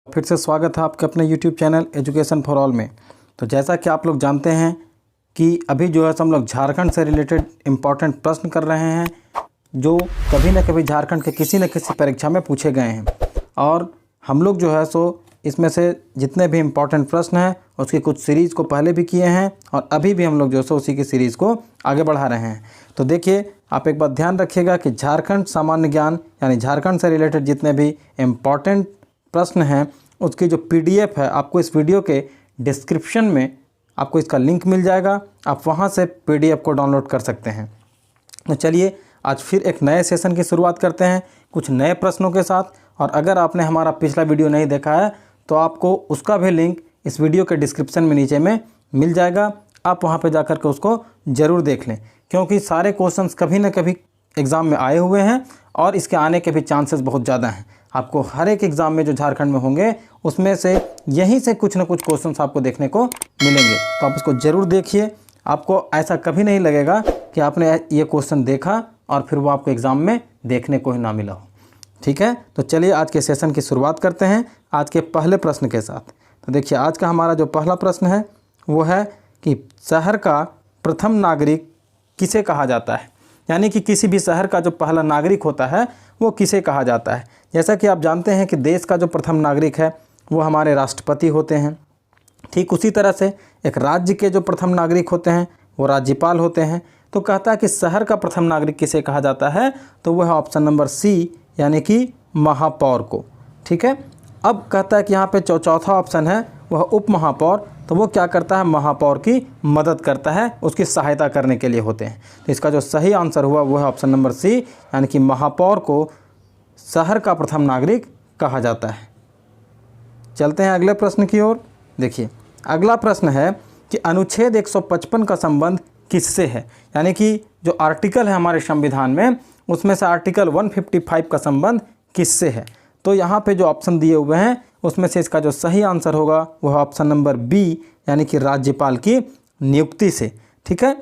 फिर से स्वागत है आपके अपने YouTube channel education for all में। तो जैसा कि आप लोग जानते हैं कि अभी जो है हम लोग झारखंड से रिलेटेड इम्पॉर्टेंट प्रश्न कर रहे हैं जो कभी न कभी झारखंड के किसी न किसी परीक्षा में पूछे गए हैं। और हम लोग जो है सो इसमें से जितने भी इम्पॉर्टेंट प्रश्न हैं उसकी कुछ सीरीज़ को पहले भी किए हैं और अभी भी हम लोग जो है सो उसी की सीरीज़ को आगे बढ़ा रहे हैं। तो देखिए, आप एक बात ध्यान रखिएगा कि झारखंड सामान्य ज्ञान यानी झारखंड से रिलेटेड जितने भी इम्पॉर्टेंट प्रश्न हैं उसकी जो PDF है आपको इस वीडियो के डिस्क्रिप्शन में आपको इसका लिंक मिल जाएगा। आप वहां से PDF को डाउनलोड कर सकते हैं। तो चलिए आज फिर एक नए सेशन की शुरुआत करते हैं कुछ नए प्रश्नों के साथ। और अगर आपने हमारा पिछला वीडियो नहीं देखा है तो आपको उसका भी लिंक इस वीडियो के डिस्क्रिप्शन में नीचे में मिल जाएगा। आप वहाँ पर जाकर के उसको ज़रूर देख लें, क्योंकि सारे क्वेश्चंस कभी न कभी एग्ज़ाम में आए हुए हैं और इसके आने के भी चांसेस बहुत ज़्यादा हैं। आपको हर एक एग्ज़ाम में जो झारखंड में होंगे उसमें से यहीं से कुछ ना कुछ क्वेश्चंस आपको देखने को मिलेंगे। तो आप इसको ज़रूर देखिए। आपको ऐसा कभी नहीं लगेगा कि आपने ये क्वेश्चन देखा और फिर वो आपको एग्ज़ाम में देखने को ही ना मिला हो। ठीक है, तो चलिए आज के सेशन की शुरुआत करते हैं आज के पहले प्रश्न के साथ। तो देखिए, आज का हमारा जो पहला प्रश्न है वो है कि शहर का प्रथम नागरिक किसे कहा जाता है, यानी कि किसी भी शहर का जो पहला नागरिक होता है वो किसे कहा जाता है। जैसा कि आप जानते हैं कि देश का जो प्रथम नागरिक है वो हमारे राष्ट्रपति होते हैं। ठीक उसी तरह से एक राज्य के जो प्रथम नागरिक होते हैं वो राज्यपाल होते हैं। तो कहता है कि शहर का प्रथम नागरिक किसे कहा जाता है, तो वह है ऑप्शन नंबर सी, यानी कि महापौर को। ठीक है, अब कहता है कि यहाँ पे चौथा ऑप्शन है वह उप महापौर। तो वो क्या करता है, महापौर की मदद करता है, उसकी सहायता करने के लिए होते हैं। तो इसका जो सही आंसर हुआ वो है ऑप्शन नंबर सी, यानी कि महापौर को शहर का प्रथम नागरिक कहा जाता है। चलते हैं अगले प्रश्न की ओर। देखिए, अगला प्रश्न है कि अनुच्छेद 155 का संबंध किससे है, यानी कि जो आर्टिकल है हमारे संविधान में उसमें से आर्टिकल 155 का संबंध किससे है। तो यहाँ पे जो ऑप्शन दिए हुए हैं उसमें से इसका जो सही आंसर होगा वह ऑप्शन नंबर बी, यानी कि राज्यपाल की नियुक्ति से। ठीक है,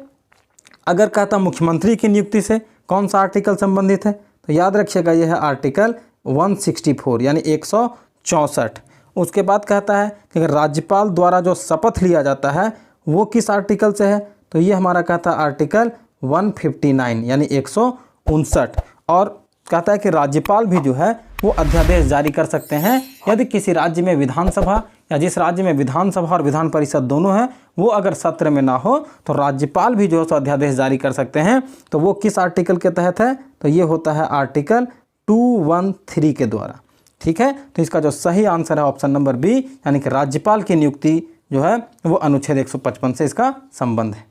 अगर कहता मुख्यमंत्री की नियुक्ति से कौन सा आर्टिकल संबंधित है, तो याद रखिएगा यह है आर्टिकल 164 यानी 164। उसके बाद कहता है कि अगर राज्यपाल द्वारा जो शपथ लिया जाता है वो किस आर्टिकल से है, तो ये हमारा कहता है आर्टिकल 159 यानी 159। और कहता है कि राज्यपाल भी जो है वो अध्यादेश जारी कर सकते हैं यदि किसी राज्य में विधानसभा या जिस राज्य में विधानसभा और विधान परिषद दोनों हैं वो अगर सत्र में ना हो तो राज्यपाल भी जो है सो अध्यादेश जारी कर सकते हैं। तो वो किस आर्टिकल के तहत है, तो ये होता है आर्टिकल 213 के द्वारा। ठीक है, तो इसका जो सही आंसर है ऑप्शन नंबर बी, यानी कि राज्यपाल की नियुक्ति जो है वो अनुच्छेद 155 से इसका संबंध है।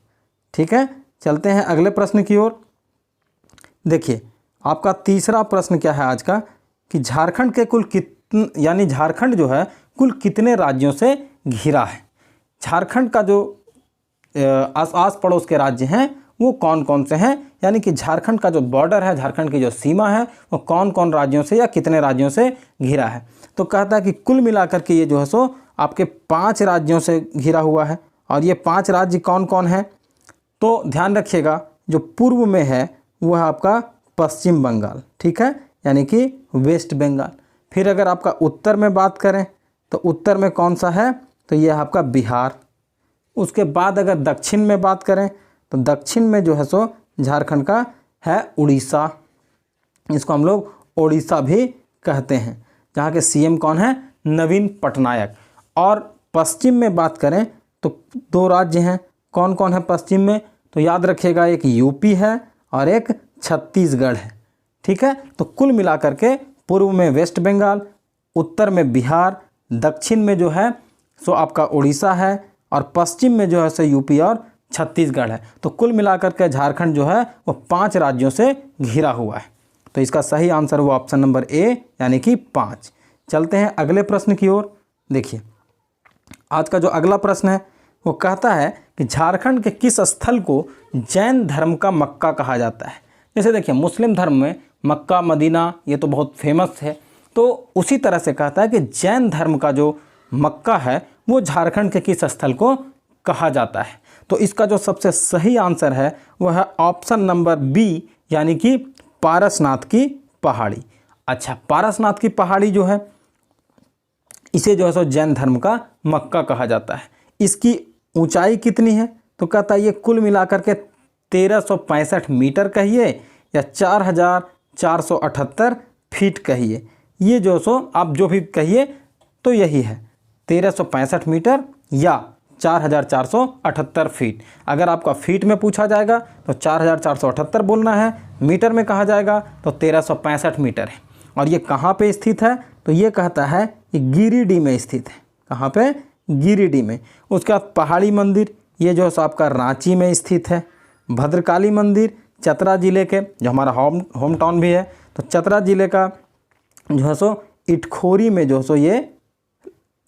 ठीक है, चलते हैं अगले प्रश्न की ओर। देखिए, आपका तीसरा प्रश्न क्या है आज का कि झारखंड के यानी झारखंड जो है कुल कितने राज्यों से घिरा है। झारखंड का जो आस पड़ोस के राज्य हैं वो कौन कौन से हैं, यानी कि झारखंड का जो बॉर्डर है, झारखंड की जो सीमा है वो कौन कौन राज्यों से या कितने राज्यों से घिरा है। तो कहता है कि कुल मिलाकर के ये जो है सो आपके 5 राज्यों से घिरा हुआ है। और ये 5 राज्य कौन कौन है, तो ध्यान रखिएगा जो पूर्व में है वो है आपका पश्चिम बंगाल। ठीक है, यानी कि वेस्ट बंगाल। फिर अगर आपका उत्तर में बात करें तो उत्तर में कौन सा है, तो ये है आपका बिहार। उसके बाद अगर दक्षिण में बात करें तो दक्षिण में जो है सो झारखंड का है उड़ीसा, इसको हम लोग ओडिशा भी कहते हैं, जहाँ के CM कौन है, नवीन पटनायक। और पश्चिम में बात करें तो 2 राज्य हैं, कौन कौन है पश्चिम में, तो याद रखिएगा एक यूपी है और एक छत्तीसगढ़ है। ठीक है, तो कुल मिलाकर के पूर्व में वेस्ट बंगाल, उत्तर में बिहार, दक्षिण में जो है सो आपका उड़ीसा है और पश्चिम में जो है सो यूपी और छत्तीसगढ़ है। तो कुल मिलाकर के झारखंड जो है वो 5 राज्यों से घिरा हुआ है। तो इसका सही आंसर हुआ ऑप्शन नंबर ए, यानी कि 5। चलते हैं अगले प्रश्न की ओर। देखिए, आज का जो अगला प्रश्न है वो कहता है कि झारखंड के किस स्थल को जैन धर्म का मक्का कहा जाता है। जैसे देखिए, मुस्लिम धर्म में मक्का मदीना ये तो बहुत फेमस है, तो उसी तरह से कहता है कि जैन धर्म का जो मक्का है वो झारखंड के किस स्थल को कहा जाता है। तो इसका जो सबसे सही आंसर है वह है ऑप्शन नंबर बी, यानी कि पारसनाथ की पहाड़ी। अच्छा, पारसनाथ की पहाड़ी जो है इसे जो है सो जैन धर्म का मक्का कहा जाता है। इसकी ऊंचाई कितनी है? तो कहता है ये कुल मिलाकर के 1365 मीटर कहिए या 4478 फीट कहिए, ये जो सो आप जो भी कहिए तो यही है 1365 मीटर या 4478 फीट। अगर आपका फीट में पूछा जाएगा तो 4478 बोलना है, मीटर में कहा जाएगा तो 1365 मीटर है। और ये कहाँ पे स्थित है? तो ये कहता है कि गिरिडीह में स्थित है। कहाँ पे? गिरिडीह में। उसके बाद पहाड़ी मंदिर, ये जो है आपका रांची में स्थित है। भद्रकाली मंदिर चतरा ज़िले के, जो हमारा होम टाउन भी है, तो चतरा ज़िले का जो है सो इटखोरी में जो है सो ये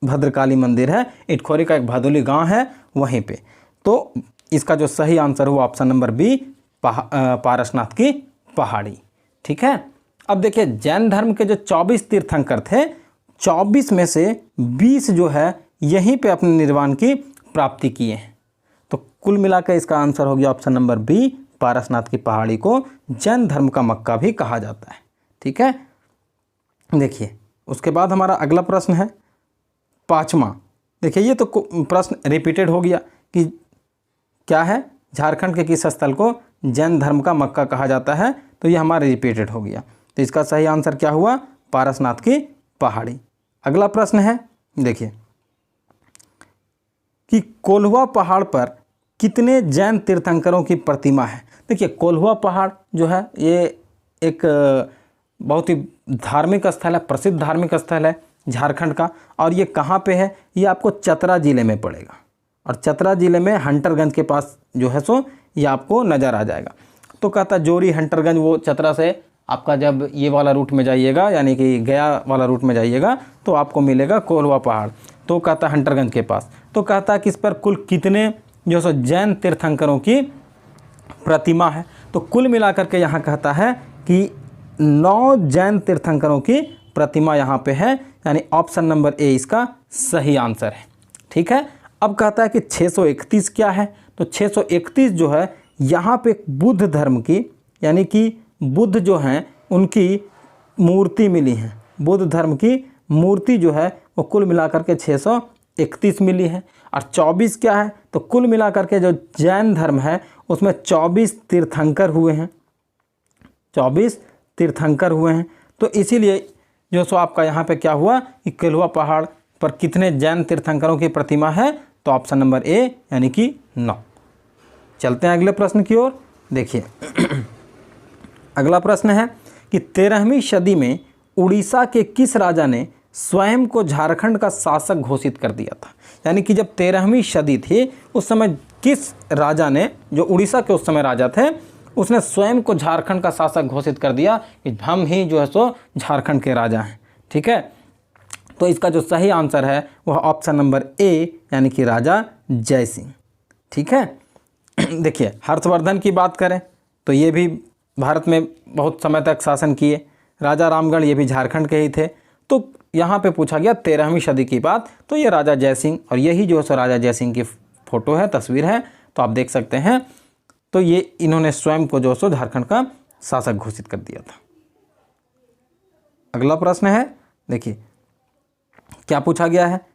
भद्रकाली मंदिर है। इटखोरी का एक भदोली गांव है वहीं पे। तो इसका जो सही आंसर हुआ ऑप्शन नंबर बी, पारसनाथ की पहाड़ी। ठीक है। अब देखिए जैन धर्म के जो 24 तीर्थंकर थे, 24 में से 20 जो है यहीं पे अपने निर्वाण की प्राप्ति किए हैं। तो कुल मिलाकर इसका आंसर हो गया ऑप्शन नंबर बी, पारसनाथ की पहाड़ी को जैन धर्म का मक्का भी कहा जाता है। ठीक है। देखिए उसके बाद हमारा अगला प्रश्न है 5वां। देखिए ये तो प्रश्न रिपीटेड हो गया कि क्या है, झारखंड के किस स्थल को जैन धर्म का मक्का कहा जाता है, तो ये हमारा रिपीटेड हो गया। तो इसका सही आंसर क्या हुआ? पारसनाथ की पहाड़ी। अगला प्रश्न है देखिए कि कोल्हुआ पहाड़ पर कितने जैन तीर्थंकरों की प्रतिमा है। देखिए कोल्हुआ पहाड़ जो है ये एक बहुत ही धार्मिक स्थल है, प्रसिद्ध धार्मिक स्थल है झारखंड का। और ये कहाँ पे है? ये आपको चतरा ज़िले में पड़ेगा। और चतरा ज़िले में हंटरगंज के पास जो है सो ये आपको नज़र आ जाएगा। तो कहता जोरी हंटरगंज, वो चतरा से आपका जब ये वाला रूट में जाइएगा यानी कि गया वाला रूट में जाइएगा तो आपको मिलेगा कोल्हुआ पहाड़। तो कहता हंटरगंज के पास। तो कहता कि इस पर कुल कितने जो सो जैन तीर्थंकरों की प्रतिमा है। तो कुल मिलाकर के यहाँ कहता है कि 9 जैन तीर्थंकरों की प्रतिमा यहाँ पे है, यानी ऑप्शन नंबर ए इसका सही आंसर है। ठीक है। अब कहता है कि 631 क्या है? तो 631 जो है यहाँ पे बुद्ध धर्म की, यानी कि बुद्ध जो हैं उनकी मूर्ति मिली है। बुद्ध धर्म की मूर्ति जो है वो कुल मिलाकर के 631 मिली है। और 24 क्या है? तो कुल मिलाकर के जो जैन धर्म है उसमें 24 तीर्थंकर हुए हैं, 24 तीर्थंकर हुए हैं। तो इसीलिए जो सो आपका यहाँ पे क्या हुआ कि कोल्हुआ पहाड़ पर कितने जैन तीर्थंकरों की प्रतिमा है? तो ऑप्शन नंबर ए यानी कि 9। चलते हैं अगले प्रश्न की ओर। देखिए अगला प्रश्न है कि 13वीं सदी में उड़ीसा के किस राजा ने स्वयं को झारखंड का शासक घोषित कर दिया था? यानी कि जब 13वीं सदी थी उस समय किस राजा ने, जो उड़ीसा के उस समय राजा थे, उसने स्वयं को झारखंड का शासक घोषित कर दिया कि हम ही जो है सो झारखंड के राजा हैं। ठीक है। तो इसका जो सही आंसर है वह ऑप्शन नंबर ए यानी कि राजा जय सिंह। ठीक है। देखिए हर्षवर्धन की बात करें तो ये भी भारत में बहुत समय तक शासन किए। राजा रामगढ़ ये भी झारखंड के ही थे। तो यहाँ पे पूछा गया 13वीं सदी की बात, तो ये राजा जय सिंह, और यही जो है सो राजा जय सिंह की फ़ोटो है, तस्वीर है, तो आप देख सकते हैं। तो ये इन्होंने स्वयं को जो सो झारखंड का शासक घोषित कर दिया था। अगला प्रश्न है देखिए क्या पूछा गया है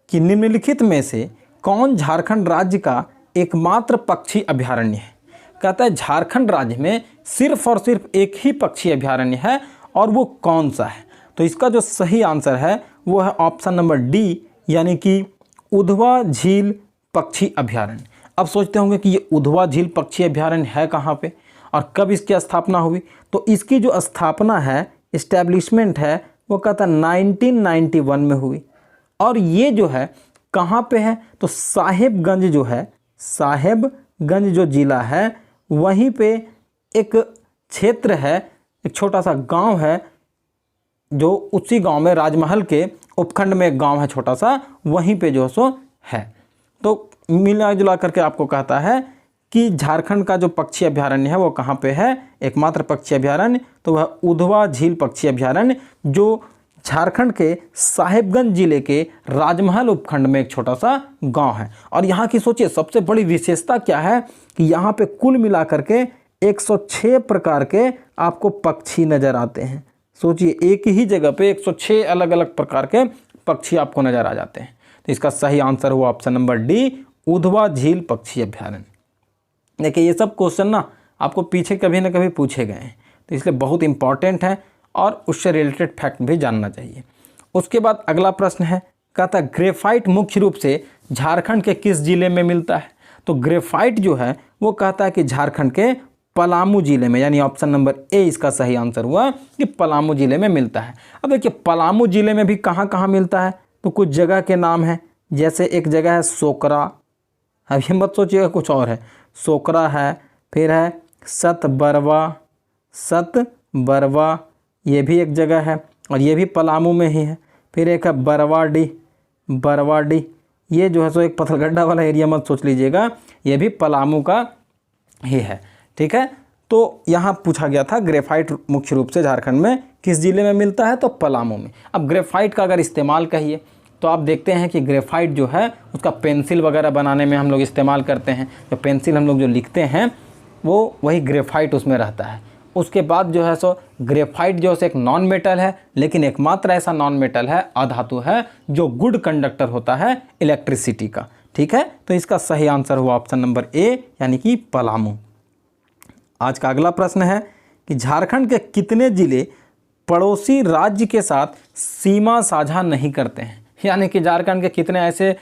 कि निम्नलिखित में से कौन झारखंड राज्य का एकमात्र पक्षी अभयारण्य है? कहता है झारखंड राज्य में सिर्फ और सिर्फ एक ही पक्षी अभयारण्य है, और वो कौन सा है? तो इसका जो सही आंसर है वो है ऑप्शन नंबर डी यानी कि उधवा झील पक्षी अभयारण्य। अब सोचते होंगे कि ये उधवा झील पक्षी अभयारण्य है कहाँ पे और कब इसकी स्थापना हुई? तो इसकी जो स्थापना है, इस्टेब्लिशमेंट है, वो कहता 1991 में हुई। और ये जो है कहाँ पे है? तो साहेबगंज जो है, साहेबगंज जो ज़िला है वहीं पे एक क्षेत्र है, एक छोटा सा गांव है, जो उसी गांव में राजमहल के उपखंड में एक गांव है छोटा सा, वहीं पे जो सो है। तो मिला जुला करके आपको कहता है कि झारखंड का जो पक्षी अभयारण्य है वो कहाँ पे है, एकमात्र पक्षी अभयारण्य, तो वह उधवा झील पक्षी अभयारण्य जो झारखंड के साहेबगंज जिले के राजमहल उपखंड में एक छोटा सा गांव है। और यहाँ की सोचिए सबसे बड़ी विशेषता क्या है कि यहाँ पे कुल मिलाकर के 106 प्रकार के आपको पक्षी नज़र आते हैं। सोचिए एक ही जगह पे 106 अलग अलग प्रकार के पक्षी आपको नज़र आ जाते हैं। तो इसका सही आंसर हुआ ऑप्शन नंबर डी, उधवा झील पक्षी अभ्यारण्य। देखिए ये सब क्वेश्चन ना आपको पीछे कभी ना कभी पूछे गए हैं, तो इसलिए बहुत इंपॉर्टेंट है और उससे रिलेटेड फैक्ट भी जानना चाहिए। उसके बाद अगला प्रश्न है, कहता है ग्रेफाइट मुख्य रूप से झारखंड के किस जिले में मिलता है। तो ग्रेफाइट जो है वो कहता है कि झारखंड के पलामू जिले में, यानी ऑप्शन नंबर ए इसका सही आंसर हुआ कि पलामू जिले में मिलता है। अब देखिए पलामू जिले में भी कहाँ कहाँ मिलता है, तो कुछ जगह के नाम हैं, जैसे एक जगह है सोकरा, अभी मत सोचिएगा कुछ और है, सोकरा है, फिर है सतबरवा ये भी एक जगह है और ये भी पलामू में ही है। फिर एक है बरवाडी, ये जो है सो एक पत्थलगड्ढा वाला एरिया मत सोच लीजिएगा, ये भी पलामू का ही है। ठीक है, तो यहाँ पूछा गया था ग्रेफाइट मुख्य रूप से झारखंड में किस जिले में मिलता है, तो पलामू में। अब ग्रेफाइट का अगर इस्तेमाल कहिए तो आप देखते हैं कि ग्रेफाइट जो है उसका पेंसिल वगैरह बनाने में हम लोग इस्तेमाल करते हैं। जो पेंसिल हम लोग जो लिखते हैं वो वही ग्रेफाइट उसमें रहता है। उसके बाद जो है सो ग्रेफाइट जो है एक नॉन मेटल है, लेकिन एकमात्र ऐसा नॉन मेटल है, अधातु है, जो गुड कंडक्टर होता है इलेक्ट्रिसिटी का। ठीक है, तो इसका सही आंसर हुआ ऑप्शन नंबर ए, यानी कि पलामू। आज का अगला प्रश्न है कि झारखंड के कितने जिले पड़ोसी राज्य के साथ सीमा साझा नहीं करते हैं। यानी कि झारखंड के कितने ऐसे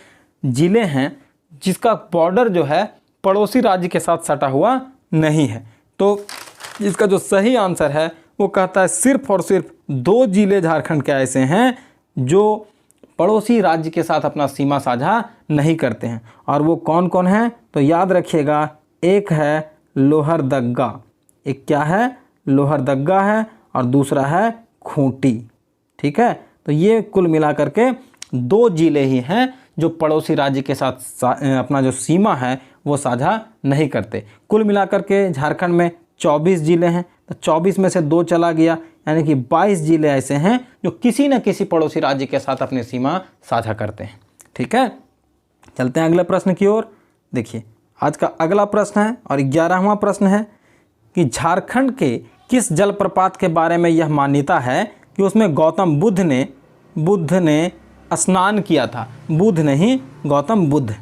जिले हैं जिसका बॉर्डर जो है पड़ोसी राज्य के साथ सटा हुआ नहीं है। तो इसका जो सही आंसर है वो कहता है सिर्फ और सिर्फ 2 जिले झारखंड के ऐसे हैं जो पड़ोसी राज्य के साथ अपना सीमा साझा नहीं करते हैं। और वो कौन कौन है, तो याद रखिएगा, एक है लोहरदग्गा, एक क्या है, लोहरदग्गा है, और दूसरा है खूंटी। ठीक है, तो ये कुल मिलाकर के 2 जिले ही हैं जो पड़ोसी राज्य के साथ अपना जो सीमा है वो साझा नहीं करते। कुल मिलाकर के झारखंड में 24 जिले हैं, तो 24 में से 2 चला गया, यानी कि 22 जिले ऐसे हैं जो किसी न किसी पड़ोसी राज्य के साथ अपनी सीमा साझा करते हैं। ठीक है, चलते हैं अगले प्रश्न की ओर। देखिए आज का अगला प्रश्न है और 11वां प्रश्न है कि झारखंड के किस जलप्रपात के बारे में यह मान्यता है कि उसमें गौतम बुद्ध ने स्नान किया था। बुद्ध नहीं, गौतम बुद्ध।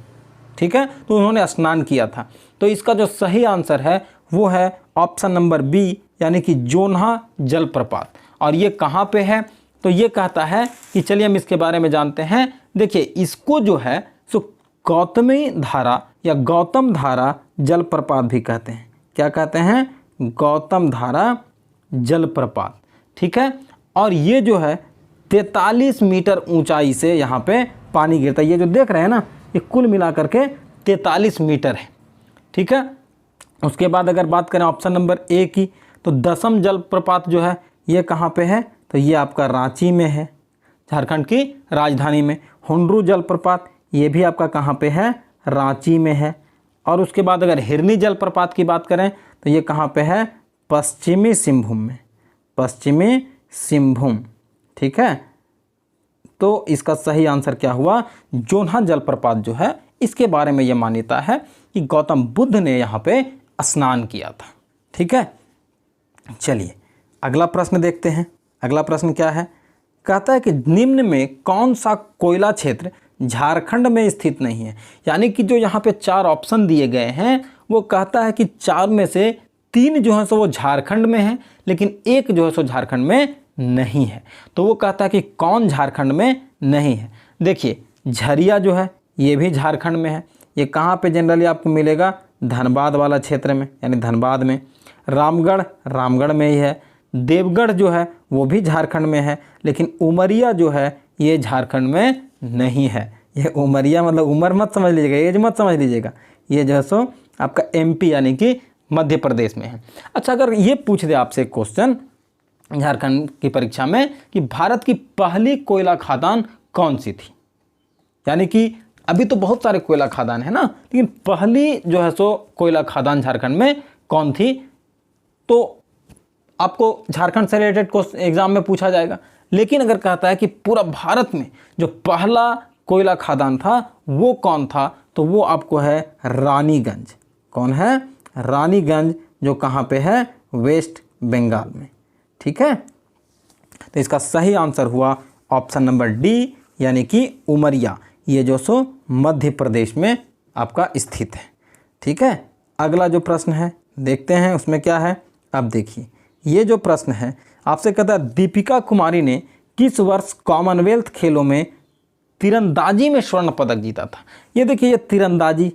ठीक है, तो उन्होंने स्नान किया था। तो इसका जो सही आंसर है वो है ऑप्शन नंबर बी, यानी कि जोन्हा जलप्रपात। और ये कहाँ पे है, तो ये कहता है कि चलिए हम इसके बारे में जानते हैं। देखिए इसको जो है सो गौतमी धारा या गौतम धारा जलप्रपात भी कहते हैं। क्या कहते हैं, गौतम धारा जलप्रपात। ठीक है, और ये जो है 43 मीटर ऊंचाई से यहाँ पे पानी गिरता है। ये जो देख रहे हैं ना, ये कुल मिलाकर के 43 मीटर है। ठीक है, उसके बाद अगर बात करें ऑप्शन नंबर ए की, तो दसम जलप्रपात जो है ये कहाँ पे है, तो ये आपका रांची में है, झारखंड की राजधानी में। हुंड्रू जलप्रपात ये भी आपका कहाँ पे है, रांची में है। और उसके बाद अगर हिरनी जलप्रपात की बात करें तो ये कहाँ पे है, पश्चिमी सिंहभूम में, पश्चिमी सिंहभूम। ठीक है, तो इसका सही आंसर क्या हुआ, जोन्हा जलप्रपात जो है इसके बारे में यह मान्यता है कि गौतम बुद्ध ने यहाँ पे स्नान किया था। ठीक है, चलिए अगला प्रश्न देखते हैं। अगला प्रश्न क्या है, कहता है कि निम्न में कौन सा कोयला क्षेत्र झारखंड में स्थित नहीं है। यानी कि जो यहाँ पे 4 ऑप्शन दिए गए हैं वो कहता है कि 4 में से 3 जो है सो वो झारखंड में है, लेकिन 1 जो है सो झारखंड में नहीं है। तो वो कहता है कि कौन झारखंड में नहीं है। देखिए झरिया जो है ये भी झारखंड में है। ये कहाँ पे जनरली आपको मिलेगा, धनबाद वाला क्षेत्र में, यानी धनबाद में। रामगढ़ में ही है। देवगढ़ जो है वो भी झारखंड में है, लेकिन उमरिया जो है ये झारखंड में नहीं है। ये उमरिया मतलब उम्र मत समझ लीजिएगा, एज मत समझ लीजिएगा, ये जो है सो आपका एमपी यानी कि मध्य प्रदेश में है। अच्छा, अगर ये पूछ दे आपसे क्वेश्चन झारखंड की परीक्षा में कि भारत की पहली कोयला खदान कौन सी थी, यानी कि अभी तो बहुत सारे कोयला खदान है ना, लेकिन पहली जो है सो कोयला खदान झारखंड में कौन थी, तो आपको झारखंड से रिलेटेड क्वेश्चन एग्जाम में पूछा जाएगा। लेकिन अगर कहता है कि पूरा भारत में जो पहला कोयला खदान था वो कौन था, तो वो आपको है रानीगंज। कौन है, रानीगंज, जो कहाँ पे है, वेस्ट बंगाल में। ठीक है, तो इसका सही आंसर हुआ ऑप्शन नंबर डी, यानी कि उमरिया, ये जो सो मध्य प्रदेश में आपका स्थित है। ठीक है, अगला जो प्रश्न है देखते हैं उसमें क्या है। अब देखिए ये जो प्रश्न है आपसे कहता है दीपिका कुमारी ने किस वर्ष कॉमनवेल्थ खेलों में तीरंदाजी में स्वर्ण पदक जीता था। ये देखिए ये तीरंदाजी,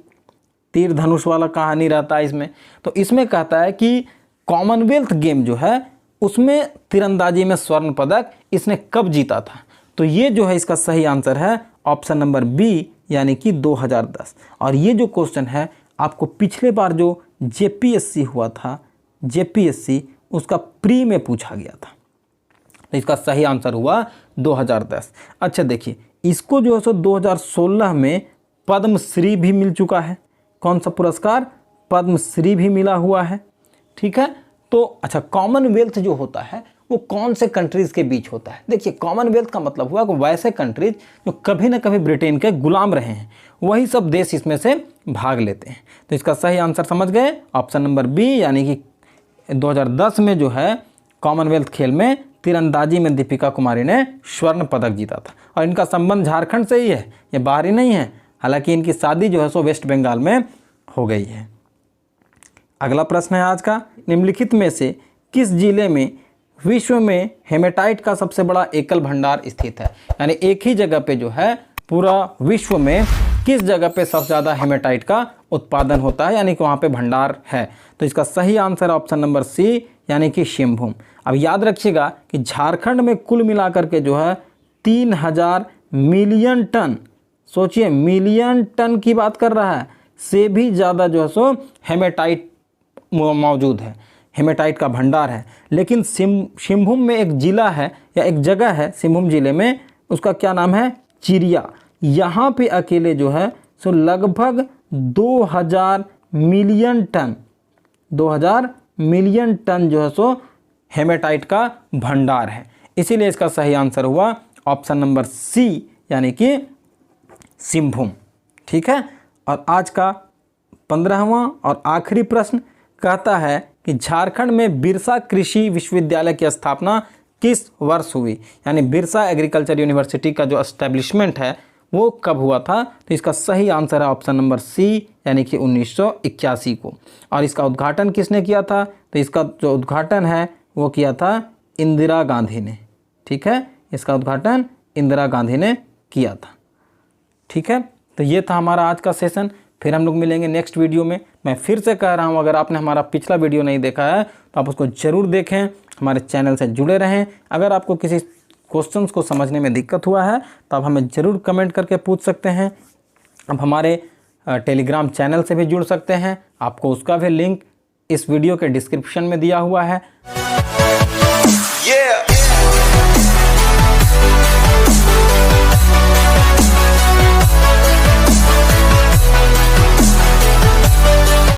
तीर धनुष वाला कहानी रहता है इसमें। तो इसमें कहता है कि कॉमनवेल्थ गेम जो है उसमें तीरंदाजी में स्वर्ण पदक इसने कब जीता था। तो ये जो है इसका सही आंसर है ऑप्शन नंबर बी, यानी कि 2010। और ये जो क्वेश्चन है आपको पिछले बार जो जेपीएससी हुआ था, जेपीएससी उसका प्री में पूछा गया था। तो इसका सही आंसर हुआ 2010। अच्छा देखिए इसको जो है सो 2016 में पद्मश्री भी मिल चुका है। कौन सा पुरस्कार? पद्मश्री भी मिला हुआ है। ठीक है, तो अच्छा कॉमनवेल्थ जो होता है वो कौन से कंट्रीज़ के बीच होता है। देखिए कॉमनवेल्थ का मतलब हुआ कि वैसे कंट्रीज जो कभी ना कभी ब्रिटेन के गुलाम रहे हैं, वही सब देश इसमें से भाग लेते हैं। तो इसका सही आंसर समझ गए, ऑप्शन नंबर बी, यानी कि 2010 में जो है कॉमनवेल्थ खेल में तीरंदाजी में दीपिका कुमारी ने स्वर्ण पदक जीता था। और इनका संबंध झारखंड से ही है, ये बाहरी नहीं है। हालांकि इनकी शादी जो है सो वेस्ट बंगाल में हो गई है। अगला प्रश्न है आज का, निम्नलिखित में से किस जिले में विश्व में हेमेटाइट का सबसे बड़ा एकल भंडार स्थित है। यानी एक ही जगह पे जो है पूरा विश्व में किस जगह पे सबसे ज़्यादा हेमेटाइट का उत्पादन होता है, यानी कि वहाँ पे भंडार है। तो इसका सही आंसर ऑप्शन नंबर सी, यानी कि सिंहभूम। अब याद रखिएगा कि झारखंड में कुल मिलाकर के जो है 3000 मिलियन टन, सोचिए मिलियन टन की बात कर रहा है, से भी ज़्यादा जो है सो हेमेटाइट मौजूद है, हेमेटाइट का भंडार है। लेकिन सिंहभूम में एक ज़िला है या एक जगह है सिंहभूम ज़िले में, उसका क्या नाम है? चिरिया। यहाँ पे अकेले जो है सो लगभग 2000 मिलियन टन, 2000 मिलियन टन जो है सो हेमेटाइट का भंडार है। इसीलिए इसका सही आंसर हुआ ऑप्शन नंबर सी, यानी कि सिंहभूम। ठीक है, और आज का 15वां और आखिरी प्रश्न कहता है कि झारखंड में बिरसा कृषि विश्वविद्यालय की स्थापना किस वर्ष हुई। यानी बिरसा एग्रीकल्चर यूनिवर्सिटी का जो एस्टेब्लिशमेंट है वो कब हुआ था। तो इसका सही आंसर है ऑप्शन नंबर सी, यानी कि 1981 को। और इसका उद्घाटन किसने किया था? तो इसका जो उद्घाटन है वो किया था इंदिरा गांधी ने। ठीक है, इसका उद्घाटन इंदिरा गांधी ने किया था। ठीक है, तो ये था हमारा आज का सेशन। फिर हम लोग मिलेंगे नेक्स्ट वीडियो में। मैं फिर से कह रहा हूँ, अगर आपने हमारा पिछला वीडियो नहीं देखा है तो आप उसको ज़रूर देखें, हमारे चैनल से जुड़े रहें। अगर आपको किसी क्वेश्चंस को समझने में दिक्कत हुआ है तो आप हमें ज़रूर कमेंट करके पूछ सकते हैं। अब हमारे टेलीग्राम चैनल से भी जुड़ सकते हैं, आपको उसका भी लिंक इस वीडियो के डिस्क्रिप्शन में दिया हुआ है।